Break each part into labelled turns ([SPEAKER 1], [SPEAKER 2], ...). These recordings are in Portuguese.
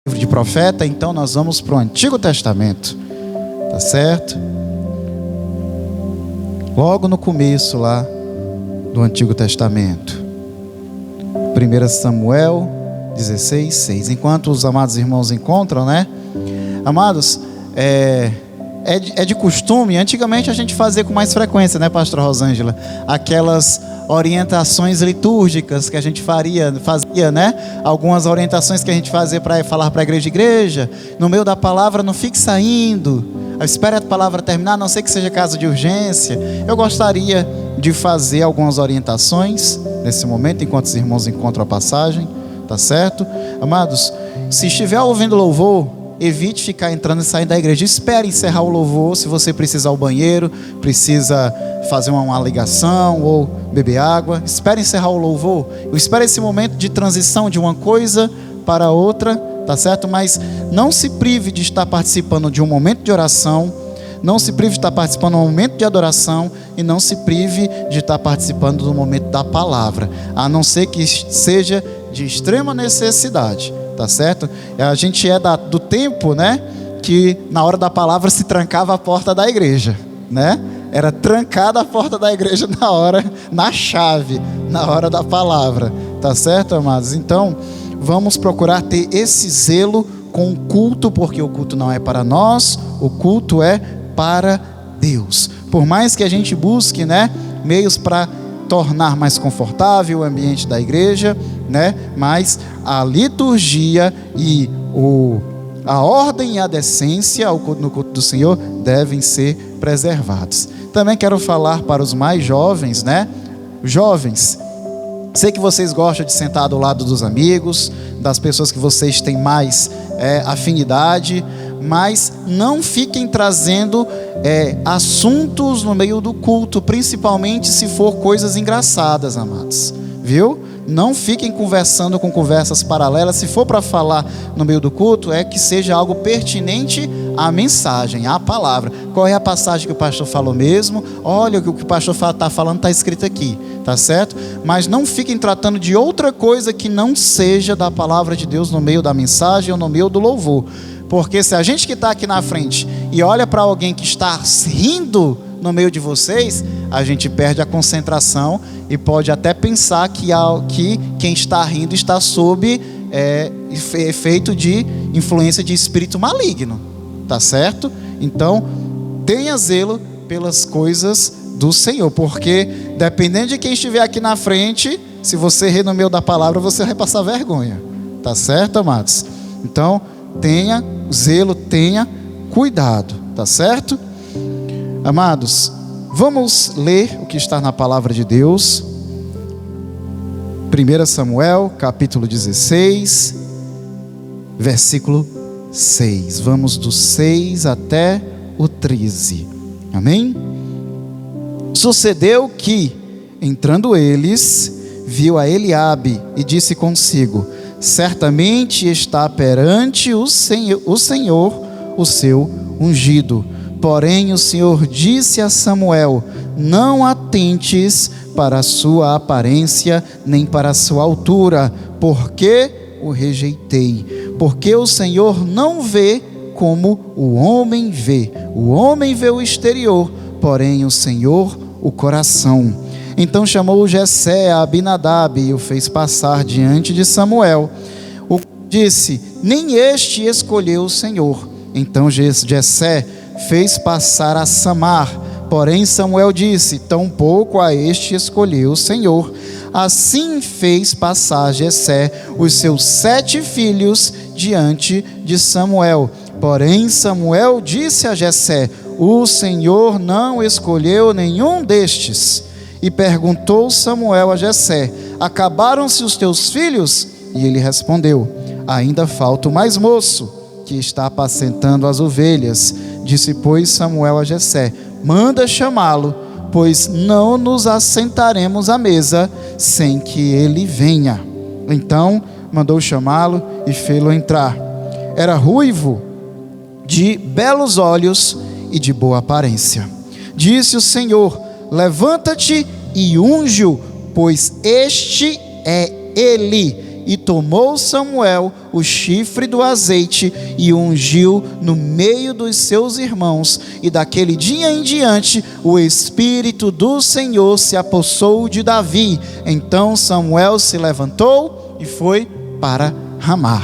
[SPEAKER 1] livro de profeta, então nós vamos para o Antigo Testamento, tá certo? Logo no começo lá do Antigo Testamento, 1 Samuel 16, 6. Enquanto os amados irmãos encontram, né? Amados, é de costume, antigamente a gente fazia com mais frequência, né, pastora Rosângela? Aquelas orientações litúrgicas que a gente fazia, né? Algumas orientações que a gente fazia para falar para a igreja. No meio da palavra, não fique saindo, espere a palavra terminar, a não ser que seja caso de urgência. Eu gostaria de fazer algumas orientações nesse momento, enquanto os irmãos encontram a passagem, tá certo? Amados, se estiver ouvindo louvor, evite ficar entrando e saindo da igreja. Espere encerrar o louvor. Se você precisar ir ao banheiro, precisa fazer uma ligação ou beber água, espere encerrar o louvor. Espere esse momento de transição de uma coisa para outra, tá certo? Mas não se prive de estar participando de um momento de oração, não se prive de estar participando de um momento de adoração, e não se prive de estar participando do momento da palavra, a não ser que seja de extrema necessidade. Tá certo? A gente é do tempo, né, que na hora da palavra se trancava a porta da igreja, né? Era trancada a porta da igreja na chave, na hora da palavra. Tá certo, amados? Então, vamos procurar ter esse zelo com o culto, porque o culto não é para nós, o culto é para Deus. Por mais que a gente busque, né, meios para tornar mais confortável o ambiente da igreja, né? Mas a liturgia e a ordem e a decência no culto do Senhor devem ser preservados. Também quero falar para os mais jovens, né? Jovens, sei que vocês gostam de sentar do lado dos amigos, das pessoas que vocês têm mais afinidade, mas não fiquem trazendo assuntos no meio do culto, principalmente se for coisas engraçadas, amados, viu? Não fiquem conversando com conversas paralelas. Se for para falar no meio do culto, que seja algo pertinente à mensagem, à palavra. Qual é a passagem que o pastor falou mesmo? Olha, o que o pastor está falando está escrito aqui, tá certo? Mas não fiquem tratando de outra coisa que não seja da palavra de Deus no meio da mensagem ou no meio do louvor. Porque se a gente que está aqui na frente e olha para alguém que está rindo no meio de vocês, a gente perde a concentração e pode até pensar que quem está rindo está sob efeito de influência de espírito maligno, tá certo? Então, tenha zelo pelas coisas do Senhor, porque dependendo de quem estiver aqui na frente, se você rir no meio da palavra, você vai passar vergonha, tá certo, amados? Então, tenha zelo, tenha cuidado, tá certo? Amados, vamos ler o que está na palavra de Deus. 1 Samuel, capítulo 16, versículo 6. Vamos do 6 até o 13. Amém? Sucedeu que, entrando eles, viu a Eliabe e disse consigo: certamente está perante o Senhor o seu ungido. Porém o Senhor disse a Samuel: não atentes para a sua aparência, nem para a sua altura, porque o rejeitei. Porque o Senhor não vê como o homem vê. O homem vê o exterior, porém o Senhor o coração. Então chamou Jessé a Abinadab e o fez passar diante de Samuel. O disse: nem este escolheu o Senhor. Então Jessé fez passar a Samar. Porém Samuel disse: tampouco a este escolheu o Senhor. Assim fez passar Jessé os seus 7 filhos diante de Samuel. Porém Samuel disse a Jessé: o Senhor não escolheu nenhum destes. E perguntou Samuel a Jessé: acabaram-se os teus filhos? E ele respondeu: ainda falta o mais moço, que está apacentando as ovelhas. Disse, pois, Samuel a Jessé: manda chamá-lo, pois não nos assentaremos à mesa sem que ele venha. Então mandou chamá-lo e fê-lo entrar. Era ruivo, de belos olhos e de boa aparência. Disse o Senhor: levanta-te e unge-o, pois este é ele. e tomou Samuel o chifre do azeite e o ungiu no meio dos seus irmãos. E daquele dia em diante o Espírito do Senhor se apossou de Davi. Então Samuel se levantou e foi para Ramá.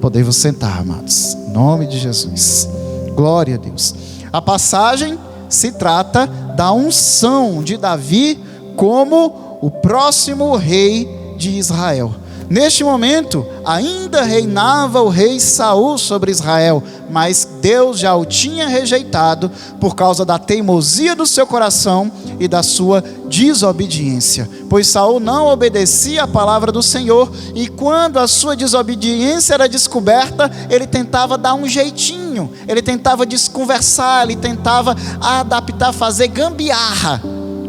[SPEAKER 1] Podemos sentar, amados, em nome de Jesus. Glória a Deus. A passagem se trata da unção de Davi como o próximo rei de Israel. Neste momento, ainda reinava o rei Saul sobre Israel, mas Deus já o tinha rejeitado por causa da teimosia do seu coração e da sua desobediência. Pois Saul não obedecia a palavra do Senhor, e quando a sua desobediência era descoberta, ele tentava dar um jeitinho, ele tentava desconversar, ele tentava adaptar, fazer gambiarra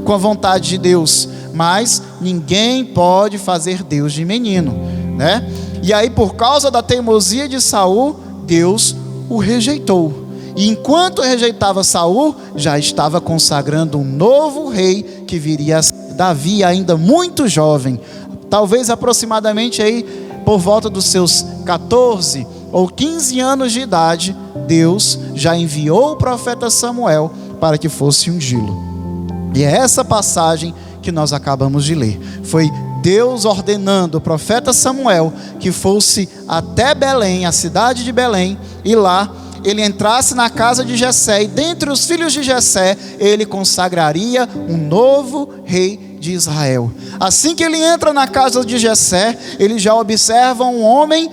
[SPEAKER 1] com a vontade de Deus. Mas ninguém pode fazer Deus de menino, né? E aí, por causa da teimosia de Saul, Deus o rejeitou. E enquanto rejeitava Saul, já estava consagrando um novo rei que viria a ser Davi, ainda muito jovem, talvez aproximadamente aí por volta dos seus 14 ou 15 anos de idade. Deus já enviou o profeta Samuel para que fosse ungí-lo. E é essa passagem que nós acabamos de ler. Foi Deus ordenando o profeta Samuel que fosse até Belém, a cidade de Belém, e lá ele entrasse na casa de Jessé, e dentre os filhos de Jessé ele consagraria um novo rei de Israel. Assim que ele entra na casa de Jessé, ele já observa um homem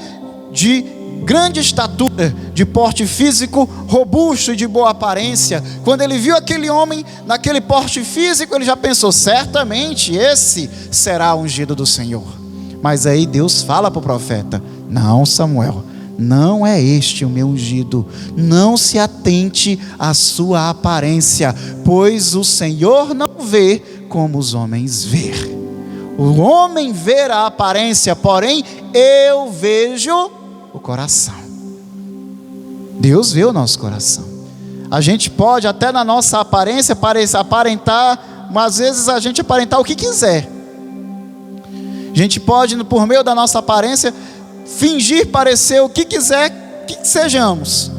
[SPEAKER 1] de grande estatura, de porte físico robusto e de boa aparência. Quando ele viu aquele homem naquele porte físico, ele já pensou: certamente esse será ungido do Senhor. Mas aí Deus fala para o profeta: não, Samuel, não é este o meu ungido. Não se atente à sua aparência, pois o Senhor não vê como os homens vê. O homem vê a aparência, porém eu vejo o coração. Deus vê o nosso coração. A gente pode até na nossa aparência aparentar, mas às vezes a gente aparentar o que quiser. A gente pode, por meio da nossa aparência, fingir parecer o que quiser que sejamos,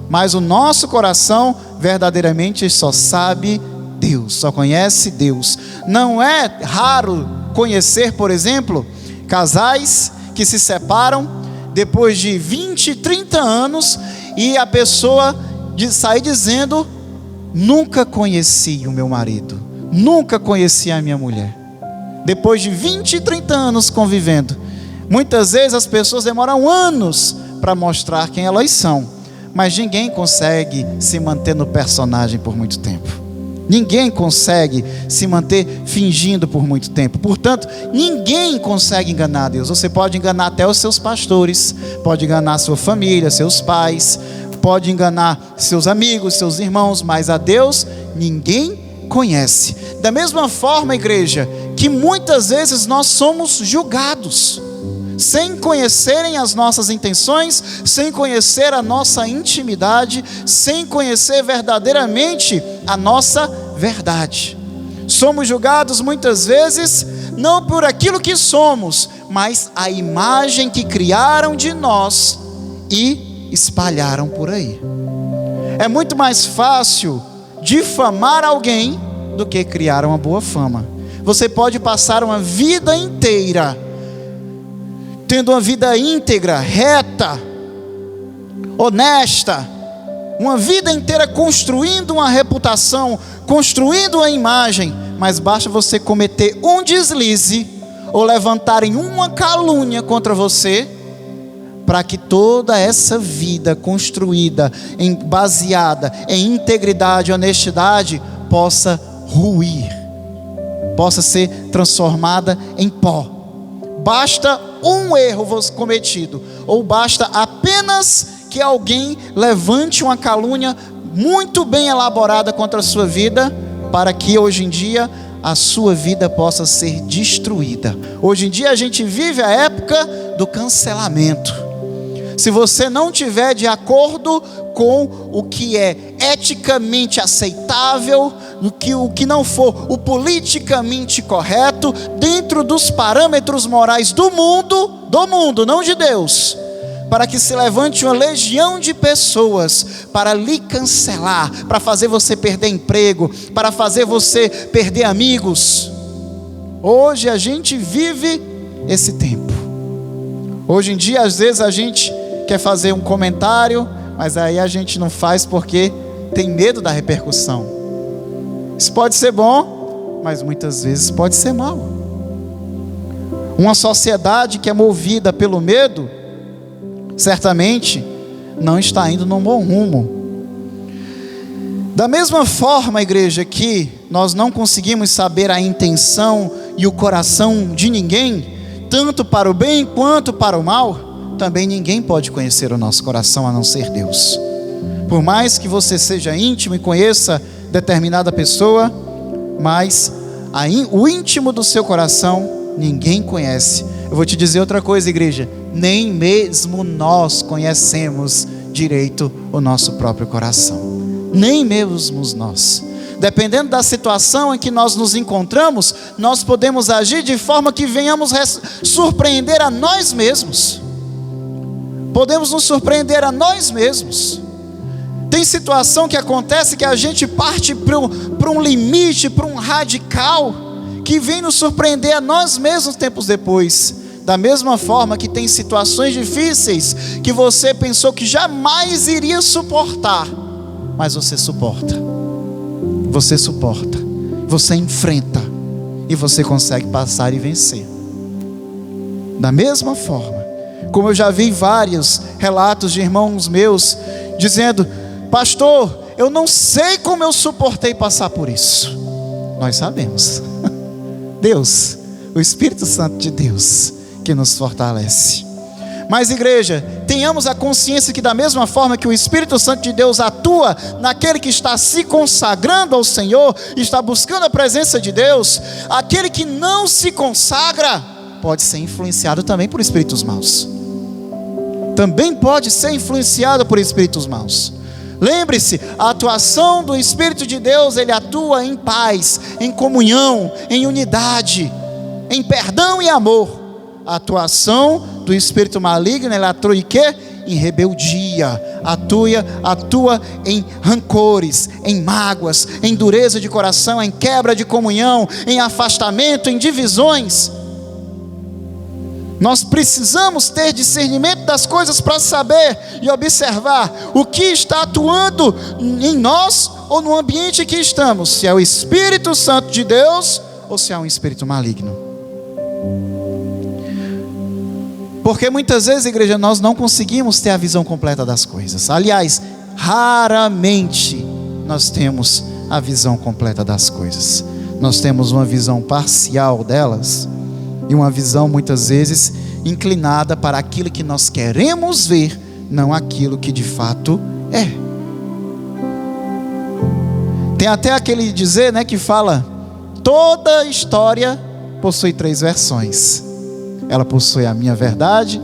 [SPEAKER 1] mas o nosso coração verdadeiramente só sabe Deus, só conhece Deus. Não é raro conhecer, por exemplo, casais que se separam depois de 20, 30 anos, e a pessoa sai dizendo: nunca conheci o meu marido, nunca conheci a minha mulher. Depois de 20, 30 anos convivendo, muitas vezes as pessoas demoram anos para mostrar quem elas são, mas ninguém consegue se manter no personagem por muito tempo. Ninguém consegue se manter fingindo por muito tempo. Portanto, ninguém consegue enganar Deus. Você pode enganar até os seus pastores, pode enganar sua família, seus pais, pode enganar seus amigos, seus irmãos, mas a Deus ninguém conhece. Da mesma forma, igreja, que muitas vezes nós somos julgados, sem conhecerem as nossas intenções, sem conhecer a nossa intimidade, sem conhecer verdadeiramente a nossa verdade. Somos julgados muitas vezes não por aquilo que somos, mas a imagem que criaram de nós e espalharam por aí. É muito mais fácil difamar alguém do que criar uma boa fama. Você pode passar uma vida inteira tendo uma vida íntegra, reta, honesta, uma vida inteira construindo uma reputação, construindo uma imagem, mas basta você cometer um deslize ou levantarem uma calúnia contra você, para que toda essa vida construída, baseada em integridade e honestidade, possa ruir, possa ser transformada em pó. Basta um erro cometido, ou basta apenas que alguém levante uma calúnia muito bem elaborada contra a sua vida, para que hoje em dia a sua vida possa ser destruída. Hoje em dia a gente vive a época do cancelamento. se você não tiver de acordo com o que é eticamente aceitável, o que não for o politicamente correto, dentro dos parâmetros morais do mundo, não de Deus, para que se levante uma legião de pessoas para lhe cancelar, para fazer você perder emprego, para fazer você perder amigos. Hoje a gente vive esse tempo. Hoje em dia, às vezes a gente quer fazer um comentário, mas aí a gente não faz porque tem medo da repercussão. Isso pode ser bom, mas muitas vezes pode ser mal. Uma sociedade que é movida pelo medo, certamente não está indo num bom rumo. Da mesma forma, igreja, que nós não conseguimos saber a intenção e o coração de ninguém, tanto para o bem quanto para o mal, também ninguém pode conhecer o nosso coração a não ser Deus. Por mais que você seja íntimo e conheça determinada pessoa, mas o íntimo do seu coração ninguém conhece. Eu vou te dizer outra coisa, igreja: nem mesmo nós conhecemos direito o nosso próprio coração. Nem mesmo nós. Dependendo da situação em que nós nos encontramos, nós podemos agir de forma que venhamos surpreender a nós mesmos. Podemos nos surpreender a nós mesmos. Tem situação que acontece que a gente parte para um limite, para um radical, que vem nos surpreender a nós mesmos tempos depois. Da mesma forma que tem situações difíceis que você pensou que jamais iria suportar, mas você suporta. Você suporta, você enfrenta e você consegue passar e vencer. Da mesma forma, como eu já vi vários relatos de irmãos meus dizendo: pastor, eu não sei como eu suportei passar por isso. Nós sabemos. Deus, o Espírito Santo de Deus que nos fortalece. Mas, igreja, tenhamos a consciência que da mesma forma que o Espírito Santo de Deus atua naquele que está se consagrando ao Senhor, está buscando a presença de Deus, aquele que não se consagra pode ser influenciado também por espíritos maus. Também pode ser influenciado por espíritos maus. Lembre-se, a atuação do Espírito de Deus, ele atua em paz, em comunhão, em unidade, em perdão e amor. A atuação do espírito maligno, ele atua em quê? Em rebeldia, atua em rancores, em mágoas, em dureza de coração, em quebra de comunhão, em afastamento, em divisões. Nós precisamos ter discernimento das coisas para saber e observar o que está atuando em nós ou no ambiente em que estamos, se é o Espírito Santo de Deus ou se é um espírito maligno. Porque muitas vezes, igreja, nós não conseguimos ter a visão completa das coisas. Aliás, raramente nós temos a visão completa das coisas. Nós temos uma visão parcial delas e uma visão muitas vezes inclinada para aquilo que nós queremos ver, não aquilo que de fato é. Tem até aquele dizer, né, que fala: toda história possui 3 versões. Ela possui a minha verdade,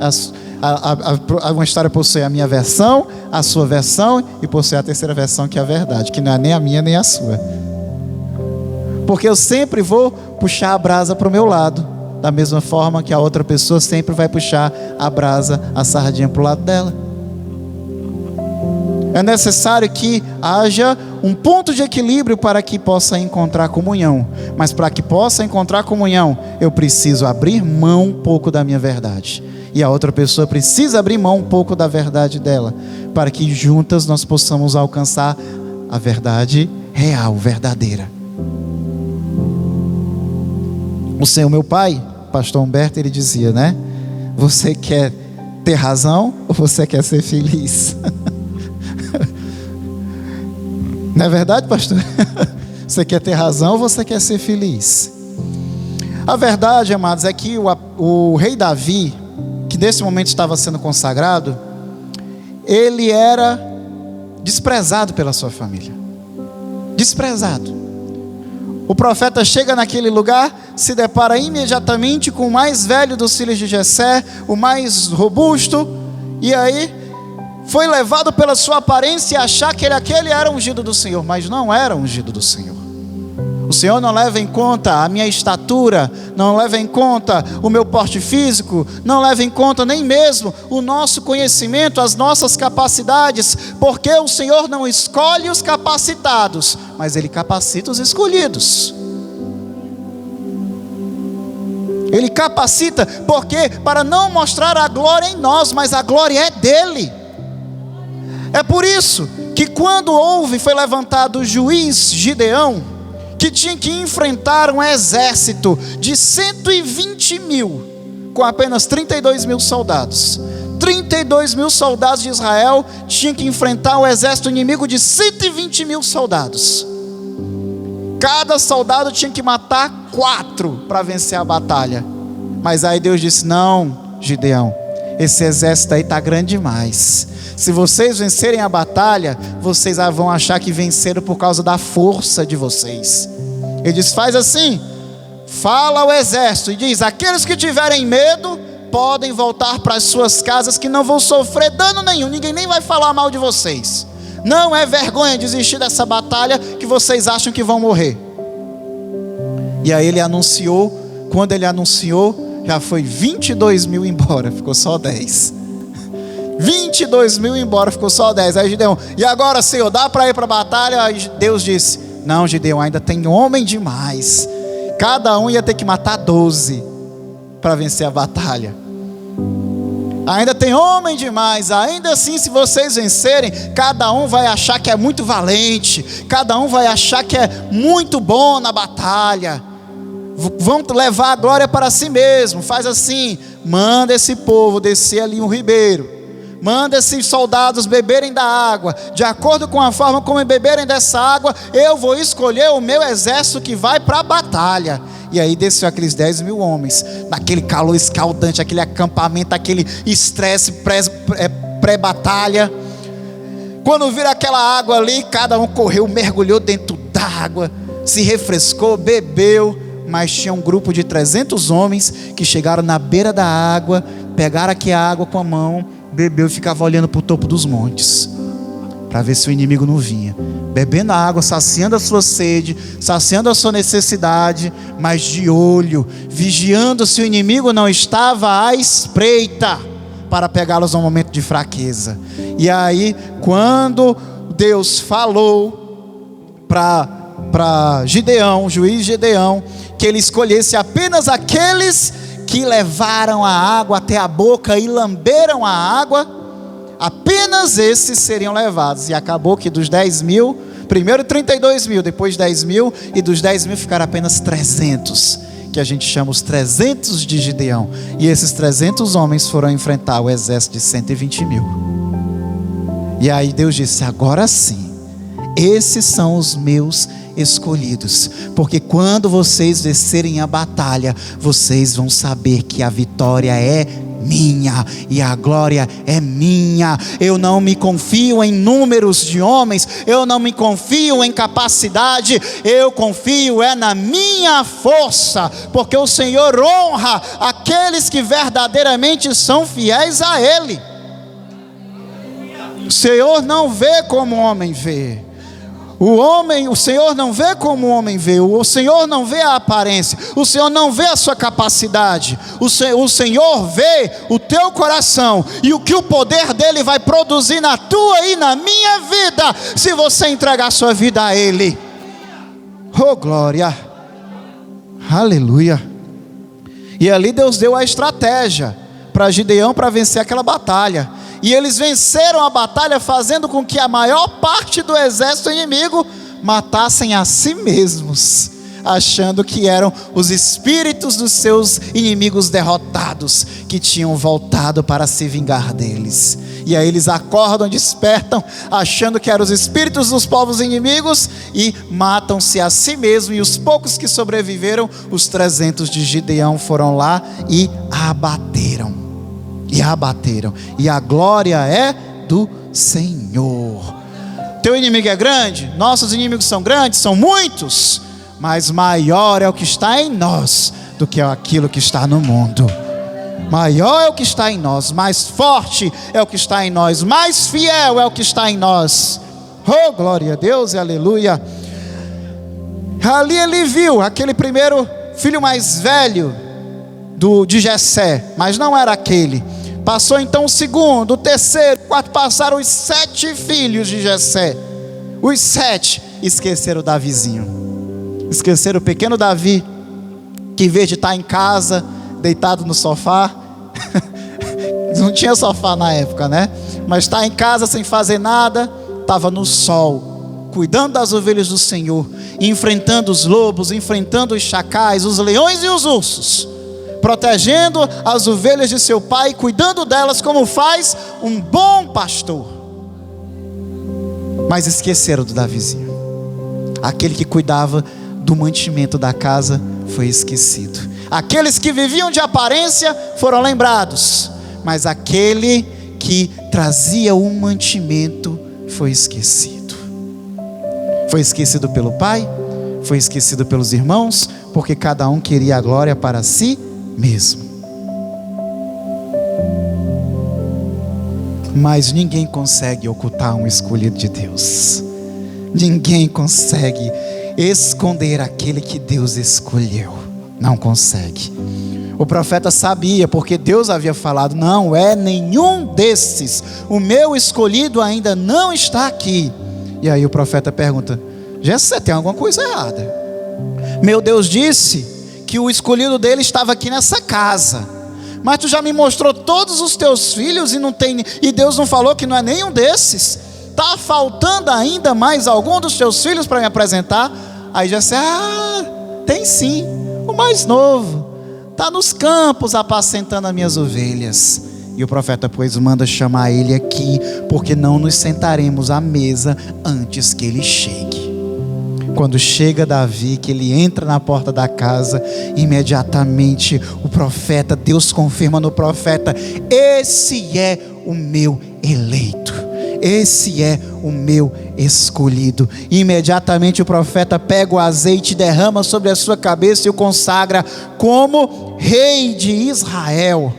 [SPEAKER 1] uma história possui a minha versão, a sua versão, e possui a terceira versão, que é a verdade, que não é nem a minha nem a sua. Porque eu sempre vou puxar a brasa para o meu lado, da mesma forma que a outra pessoa sempre vai puxar a brasa, a sardinha para o lado dela. É necessário que haja um ponto de equilíbrio para que possa encontrar comunhão. Mas para que possa encontrar comunhão, eu preciso abrir mão um pouco da minha verdade. E a outra pessoa precisa abrir mão um pouco da verdade dela, para que juntas nós possamos alcançar a verdade real, verdadeira. O meu pai, pastor Humberto, ele dizia, né? Você quer ter razão ou você quer ser feliz? Não é verdade, pastor? Você quer ter razão ou você quer ser feliz? A verdade, amados, é que o rei Davi, que nesse momento estava sendo consagrado, ele era desprezado pela sua família. Desprezado. O profeta chega naquele lugar, se depara imediatamente com o mais velho dos filhos de Jessé, o mais robusto, E aí foi levado pela sua aparência a achar que aquele era ungido do Senhor, mas não era ungido do Senhor. O Senhor não leva em conta a minha estatura, não leva em conta o meu porte físico, não leva em conta nem mesmo o nosso conhecimento, as nossas capacidades, porque o Senhor não escolhe os capacitados, mas Ele capacita os escolhidos. Ele capacita, porque para não mostrar a glória em nós, mas a glória é dele. É por isso que quando foi levantado o juiz Gideão, que tinha que enfrentar um exército de 120 mil, com apenas 32 mil soldados. 32 mil soldados de Israel tinham que enfrentar o exército inimigo de 120 mil soldados. Cada soldado tinha que matar 4 para vencer a batalha. Mas aí Deus disse: não, Gideão, esse exército aí está grande demais. Se vocês vencerem a batalha, vocês vão achar que venceram por causa da força de vocês. Ele diz: faz assim, fala ao exército e diz: aqueles que tiverem medo, podem voltar para as suas casas, que não vão sofrer dano nenhum, ninguém nem vai falar mal de vocês. Não é vergonha desistir dessa batalha que vocês acham que vão morrer. E aí ele anunciou, quando ele anunciou, já foi 22 mil embora, ficou só 10. 22 mil embora, ficou só 10. Aí Gideão: e agora, Senhor, dá para ir para a batalha? Aí Deus disse: não, Gideão, ainda tem homem demais. Cada um ia ter que matar 12 para vencer a batalha. Ainda tem homem demais. Ainda assim, se vocês vencerem, cada um vai achar que é muito valente, cada um vai achar que é muito bom na batalha, vão levar a glória para si mesmo. Faz assim, manda esse povo descer ali um ribeiro, manda esses soldados beberem da água, de acordo com a forma como beberem dessa água, eu vou escolher o meu exército que vai para a batalha. E aí desceu aqueles 10 mil homens, naquele calor escaldante, aquele acampamento, aquele estresse pré-batalha. Quando viram aquela água ali, cada um correu, mergulhou dentro da água, se refrescou, bebeu. Mas tinha um grupo de 300 homens que chegaram na beira da água, pegaram aqui a água com a mão, bebeu e ficava olhando para o topo dos montes, para ver se o inimigo não vinha, bebendo a água, saciando a sua sede, saciando a sua necessidade, mas de olho, vigiando se o inimigo não estava à espreita, para pegá-los num momento de fraqueza. E aí, quando Deus falou para Gideão, o juiz Gideão, que ele escolhesse apenas aqueles que levaram a água até a boca e lamberam a água, apenas esses seriam levados. E acabou que dos 10 mil, primeiro 32 mil, depois 10 mil, e dos 10 mil ficaram apenas 300, que a gente chama os 300 de Gideão. E esses 300 homens foram enfrentar o exército de 120 mil. E aí Deus disse: agora sim, esses são os meus escolhidos, porque quando vocês vencerem a batalha, vocês vão saber que a vitória é minha e a glória é minha. Eu não me confio em números de homens, eu não me confio em capacidade, eu confio na minha força, porque o Senhor honra aqueles que verdadeiramente são fiéis a Ele. O Senhor não vê como o homem vê. O Senhor não vê como o homem vê. O Senhor não vê a aparência. O Senhor não vê a sua capacidade. O Senhor vê o teu coração e o que o poder dele vai produzir na tua e na minha vida, se você entregar a sua vida a Ele. Oh, glória! Aleluia! E ali Deus deu a estratégia para Gideão para vencer aquela batalha. E eles venceram a batalha, fazendo com que a maior parte do exército inimigo matassem a si mesmos, achando que eram os espíritos dos seus inimigos derrotados, que tinham voltado para se vingar deles. E aí eles acordam, despertam, achando que eram os espíritos dos povos inimigos, e matam-se a si mesmos. E os poucos que sobreviveram, os 300 de Gideão, foram lá e abateram. E a glória é do Senhor. Teu inimigo é grande, nossos inimigos são grandes, são muitos, mas maior é o que está em nós do que aquilo que está no mundo. Maior é o que está em nós, mais forte é o que está em nós, mais fiel é o que está em nós. Oh, glória a Deus e aleluia. Ali ele viu aquele primeiro filho mais velho de Jessé, mas não era aquele. Passou então o segundo, o terceiro, o quarto, passaram os 7 filhos de Jessé. Os 7 esqueceram o Davizinho, esqueceram o pequeno Davi, que em vez de estar em casa, deitado no sofá, não tinha sofá na época, né? Mas está em casa sem fazer nada, estava no sol, cuidando das ovelhas do Senhor, enfrentando os lobos, enfrentando os chacais, os leões e os ursos, protegendo as ovelhas de seu pai, cuidando delas como faz um bom pastor. Mas esqueceram do Davizinho. Aquele que cuidava do mantimento da casa foi esquecido. Aqueles que viviam de aparência foram lembrados, mas aquele que trazia o mantimento foi esquecido. Foi esquecido pelo pai, foi esquecido pelos irmãos, porque cada um queria a glória para si mesmo. Mas ninguém consegue ocultar um escolhido de Deus. Ninguém consegue esconder aquele que Deus escolheu. Não consegue. O profeta sabia, porque Deus havia falado: não é nenhum desses, o meu escolhido ainda não está aqui. E aí o profeta pergunta: Jessé, tem alguma coisa errada. Meu Deus disse que o escolhido dele estava aqui nessa casa, mas tu já me mostrou todos os teus filhos e Deus não falou que não é nenhum desses. Está faltando ainda mais algum dos teus filhos para me apresentar? Aí Jessé: tem sim, o mais novo, está nos campos apacentando as minhas ovelhas. E o profeta, pois, manda chamar ele aqui, porque não nos sentaremos à mesa antes que ele chegue. Quando chega Davi, que ele entra na porta da casa, imediatamente o profeta, Deus confirma no profeta: esse é o meu eleito, esse é o meu escolhido. Imediatamente o profeta pega o azeite, derrama sobre a sua cabeça e o consagra como rei de Israel.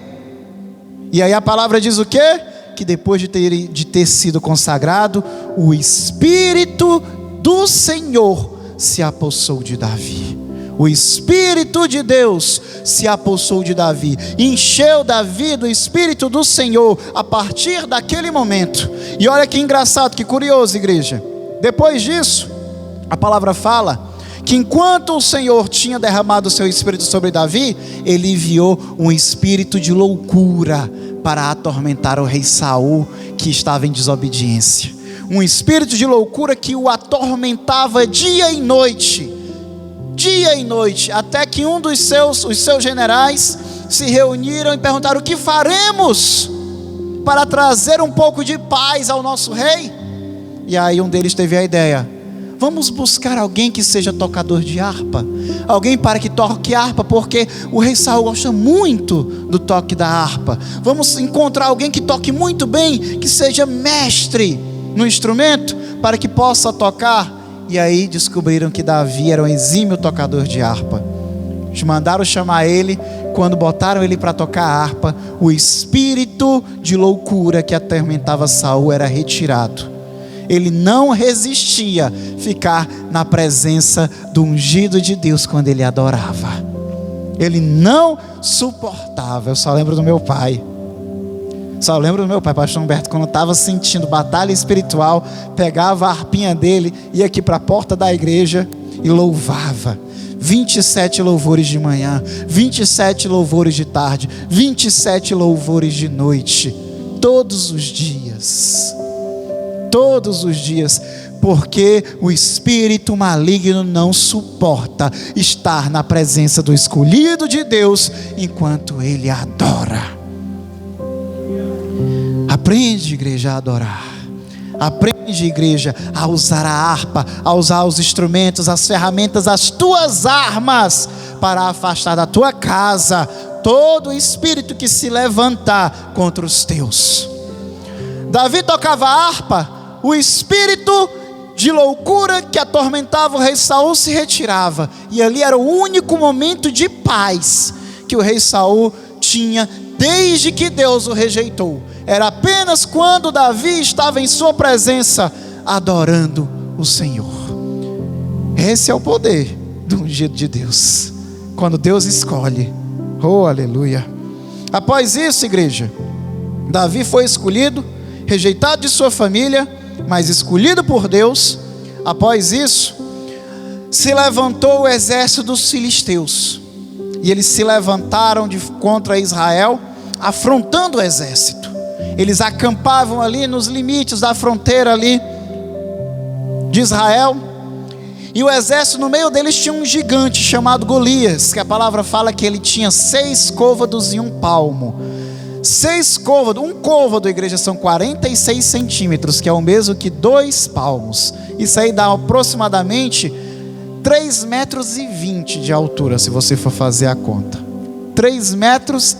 [SPEAKER 1] E aí a palavra diz o quê? Que depois de ter sido consagrado, o Espírito do Senhor se apossou de Davi. O Espírito de Deus se apossou de Davi, encheu Davi do Espírito do Senhor a partir daquele momento. E olha que engraçado, que curioso, igreja. Depois disso, a palavra fala que enquanto o Senhor tinha derramado o seu Espírito sobre Davi, ele enviou um espírito de loucura para atormentar o rei Saul, que estava em desobediência. Um espírito de loucura que o atormentava dia e noite, até que um dos seus generais se reuniram e perguntaram: o que faremos para trazer um pouco de paz ao nosso rei? E aí um deles teve a ideia: vamos buscar alguém que seja tocador de harpa, alguém para que toque harpa, porque o rei Saul gosta muito do toque da harpa. Vamos encontrar alguém que toque muito bem, que seja mestre no instrumento, para que possa tocar. E aí descobriram que Davi era um exímio tocador de harpa. Mandaram chamar ele. Quando botaram ele para tocar a harpa, o espírito de loucura que atormentava Saul era retirado. Ele não resistia ficar na presença do ungido de Deus quando ele adorava. Ele não suportava. Eu só lembro do meu pai, pastor Humberto, quando estava sentindo batalha espiritual, pegava a harpinha dele, ia aqui para a porta da igreja e louvava. 27 louvores de manhã, 27 louvores de tarde, 27 louvores de noite, todos os dias, porque o espírito maligno não suporta estar na presença do escolhido de Deus enquanto ele adora. Aprende, igreja, a adorar. Aprende, igreja, a usar a harpa, a usar os instrumentos, as ferramentas, as tuas armas, para afastar da tua casa todo espírito que se levantar contra os teus. Davi tocava a harpa, o espírito de loucura que atormentava o rei Saul se retirava, e ali era o único momento de paz que o rei Saul tinha desde que Deus o rejeitou. Era apenas quando Davi estava em sua presença, adorando o Senhor. Esse é o poder do ungido de Deus, quando Deus escolhe. Oh, aleluia. Após isso, igreja, Davi foi escolhido, rejeitado de sua família, mas escolhido por Deus. Após isso, se levantou o exército dos filisteus, e eles se levantaram contra Israel, afrontando o exército. Eles acampavam ali nos limites da fronteira ali de Israel, e o exército, no meio deles tinha um gigante chamado Golias, que a palavra fala que ele tinha 6 côvados e 1 palmo. 6 côvados, um côvado, igreja, são 46 centímetros, que é o mesmo que 2 palmos. Isso aí dá aproximadamente 3,20 metros de altura, se você for fazer a conta. 3,20 metros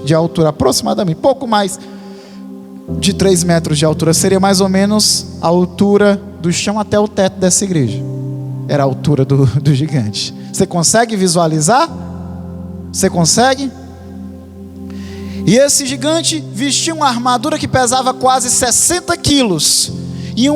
[SPEAKER 1] de altura, aproximadamente, pouco mais de 3 metros de altura. Seria mais ou menos a altura do chão até o teto dessa igreja. Era a altura do gigante. Você consegue visualizar? Você consegue? E esse gigante vestia uma armadura que pesava quase 60 quilos. E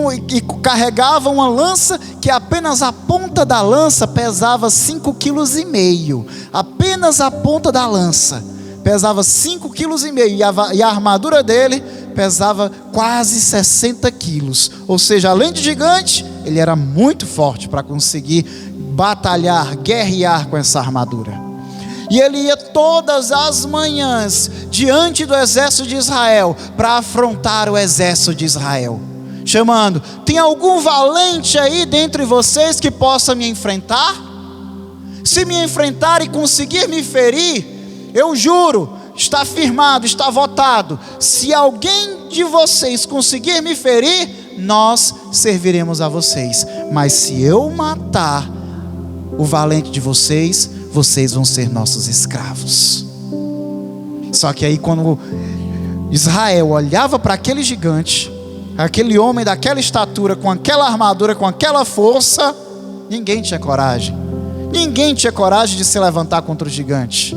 [SPEAKER 1] carregava uma lança que apenas a ponta da lança pesava 5,5 kg. Apenas a ponta da lança pesava 5,5 kg. E a armadura dele pesava quase 60 quilos. Ou seja, além de gigante, ele era muito forte para conseguir batalhar, guerrear com essa armadura. E ele ia todas as manhãs diante do exército de Israel para afrontar o exército de Israel, chamando: tem algum valente aí dentre vocês que possa me enfrentar? Se me enfrentar e conseguir me ferir, eu juro, está firmado, está votado, se alguém de vocês conseguir me ferir, nós serviremos a vocês. Mas se eu matar o valente de vocês, vocês vão ser nossos escravos. Só que aí, quando Israel olhava para aquele gigante, aquele homem daquela estatura, com aquela armadura, com aquela força, ninguém tinha coragem. Ninguém tinha coragem de se levantar contra o gigante.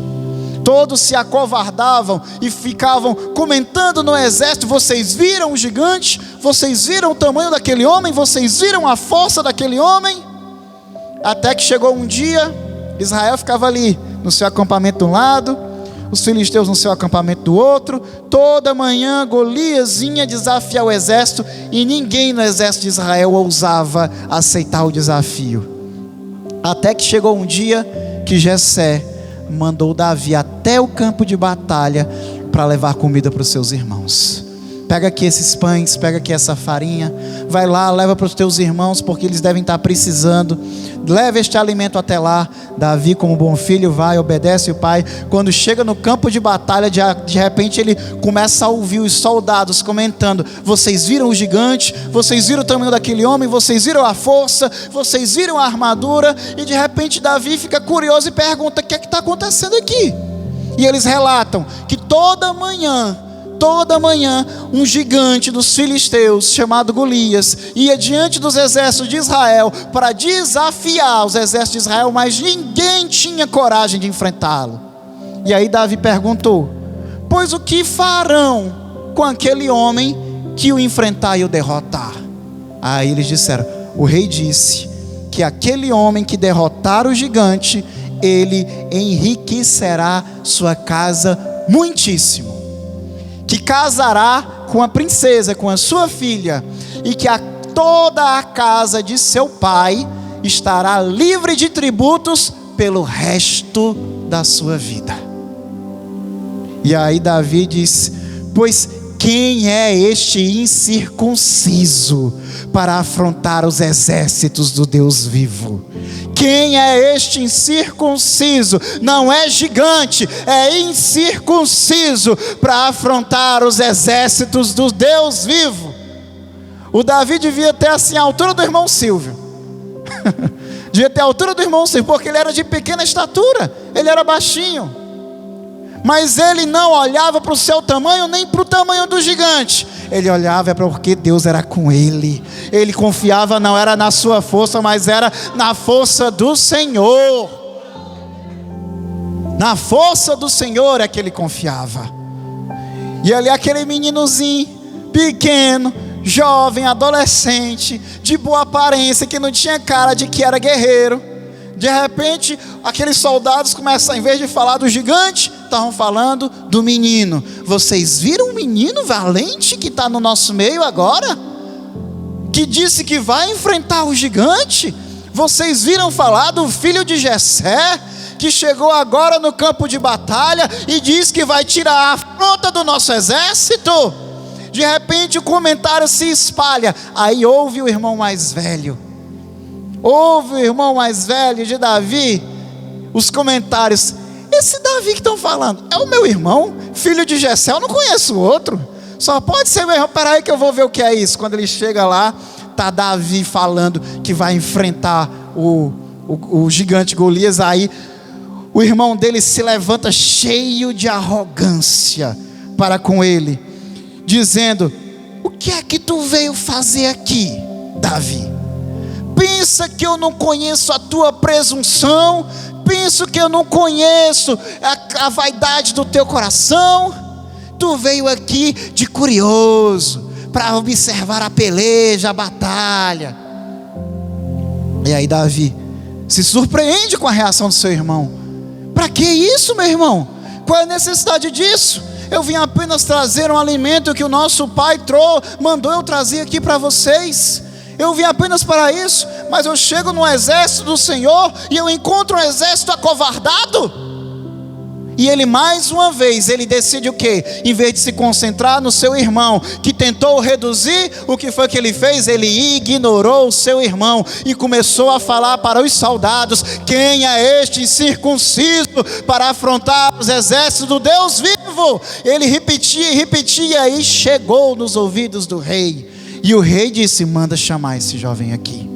[SPEAKER 1] Todos se acovardavam e ficavam comentando no exército: vocês viram o gigante? Vocês viram o tamanho daquele homem? Vocês viram a força daquele homem? Até que chegou um dia, Israel ficava ali no seu acampamento de um lado, os filisteus no seu acampamento do outro. Toda manhã Golias vinha desafiar o exército, e ninguém no exército de Israel ousava aceitar o desafio. Até que chegou um dia que Jessé mandou Davi até o campo de batalha para levar comida para os seus irmãos. Pega aqui esses pães, pega aqui essa farinha, vai lá, leva para os teus irmãos, porque eles devem estar precisando. Leva este alimento até lá. Davi, como bom filho, vai, obedece o pai. Quando chega no campo de batalha, de repente ele começa a ouvir os soldados comentando: vocês viram o gigante? Vocês viram o tamanho daquele homem? Vocês viram a força? Vocês viram a armadura? E de repente Davi fica curioso e pergunta: o que é que está acontecendo aqui? E eles relatam que toda manhã, um gigante dos filisteus, chamado Golias, ia diante dos exércitos de Israel para desafiar os exércitos de Israel, mas ninguém tinha coragem de enfrentá-lo. E aí Davi perguntou: pois o que farão com aquele homem que o enfrentar e o derrotar? Aí eles disseram: o rei disse que aquele homem que derrotar o gigante, ele enriquecerá sua casa muitíssimo, que casará com a princesa, com a sua filha, e que toda a casa de seu pai estará livre de tributos pelo resto da sua vida. E aí Davi diz: pois quem é este incircunciso para afrontar os exércitos do Deus vivo? Quem é este incircunciso? Não é gigante, é incircunciso para afrontar os exércitos do Deus vivo. O Davi devia ter assim a altura do irmão Silvio. Devia ter a altura do irmão Silvio, porque ele era de pequena estatura, ele era baixinho. Mas ele não olhava para o seu tamanho, nem para o tamanho do gigante. Ele olhava porque Deus era com ele. Ele confiava, não era na sua força, mas era na força do Senhor. Na força do Senhor é que ele confiava. E ali aquele meninozinho, pequeno, jovem, adolescente, de boa aparência, que não tinha cara de que era guerreiro. De repente, aqueles soldados começam, em vez de falar do gigante, estavam falando do menino. Vocês viram um menino valente que está no nosso meio agora? Que disse que vai enfrentar o gigante? Vocês viram falar do filho de Jessé, que chegou agora no campo de batalha e diz que vai tirar a afronta do nosso exército? De repente o comentário se espalha. Aí ouve o irmão mais velho. Ouve o irmão mais velho de Davi, os comentários: esse Davi que estão falando é o meu irmão, filho de Jessé, eu não conheço o outro, só pode ser meu irmão. Peraí que eu vou ver o que é isso. Quando ele chega lá, está Davi falando que vai enfrentar o gigante Golias. Aí o irmão dele se levanta cheio de arrogância para com ele, dizendo: o que é que tu veio fazer aqui, Davi? Pensa que eu não conheço a tua presunção? Penso que eu não conheço a vaidade do teu coração? Tu veio aqui de curioso, para observar a peleja, a batalha. E aí Davi se surpreende com a reação do seu irmão. Para que isso, meu irmão? Qual é a necessidade disso? Eu vim apenas trazer um alimento que o nosso pai mandou eu trazer aqui para vocês. Eu vim apenas para isso, mas eu chego no exército do Senhor e eu encontro um exército acovardado. E ele mais uma vez, ele decide o quê? Em vez de se concentrar no seu irmão, que tentou reduzir, o que foi que ele fez? Ele ignorou o seu irmão e começou a falar para os soldados: quem é este incircunciso para afrontar os exércitos do Deus vivo? Ele repetia e repetia, e chegou nos ouvidos do rei. E o rei disse: manda chamar esse jovem aqui.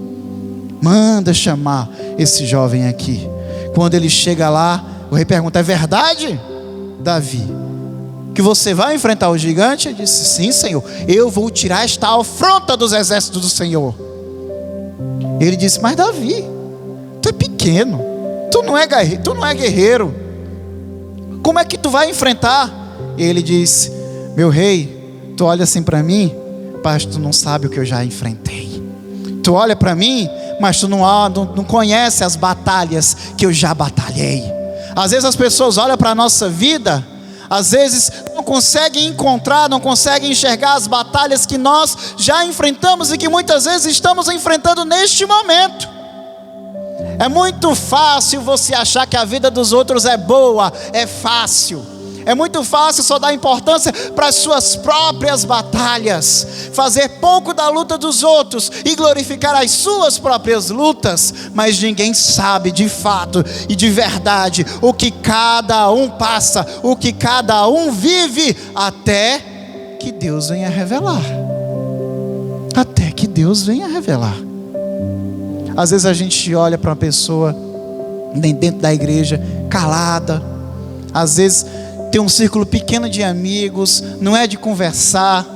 [SPEAKER 1] Manda chamar esse jovem aqui. Quando ele chega lá, o rei pergunta: é verdade, Davi, que você vai enfrentar o gigante? Ele disse: sim, Senhor, eu vou tirar esta afronta dos exércitos do Senhor. Ele disse: mas Davi, tu é pequeno, tu não é guerreiro, como é que tu vai enfrentar? Ele disse: meu rei, tu olha assim para mim, mas tu não sabe o que eu já enfrentei. Tu olha para mim, mas tu não conhece as batalhas que eu já batalhei. Às vezes as pessoas olham para a nossa vida, às vezes não conseguem encontrar, não conseguem enxergar as batalhas que nós já enfrentamos e que muitas vezes estamos enfrentando neste momento. É muito fácil você achar que a vida dos outros é boa, é fácil. É muito fácil só dar importância para as suas próprias batalhas, fazer pouco da luta dos outros e glorificar as suas próprias lutas, mas ninguém sabe de fato e de verdade o que cada um passa, o que cada um vive, até que Deus venha revelar. Até que Deus venha revelar. Às vezes a gente olha para uma pessoa dentro da igreja calada, às vezes tem um círculo pequeno de amigos, não é de conversar,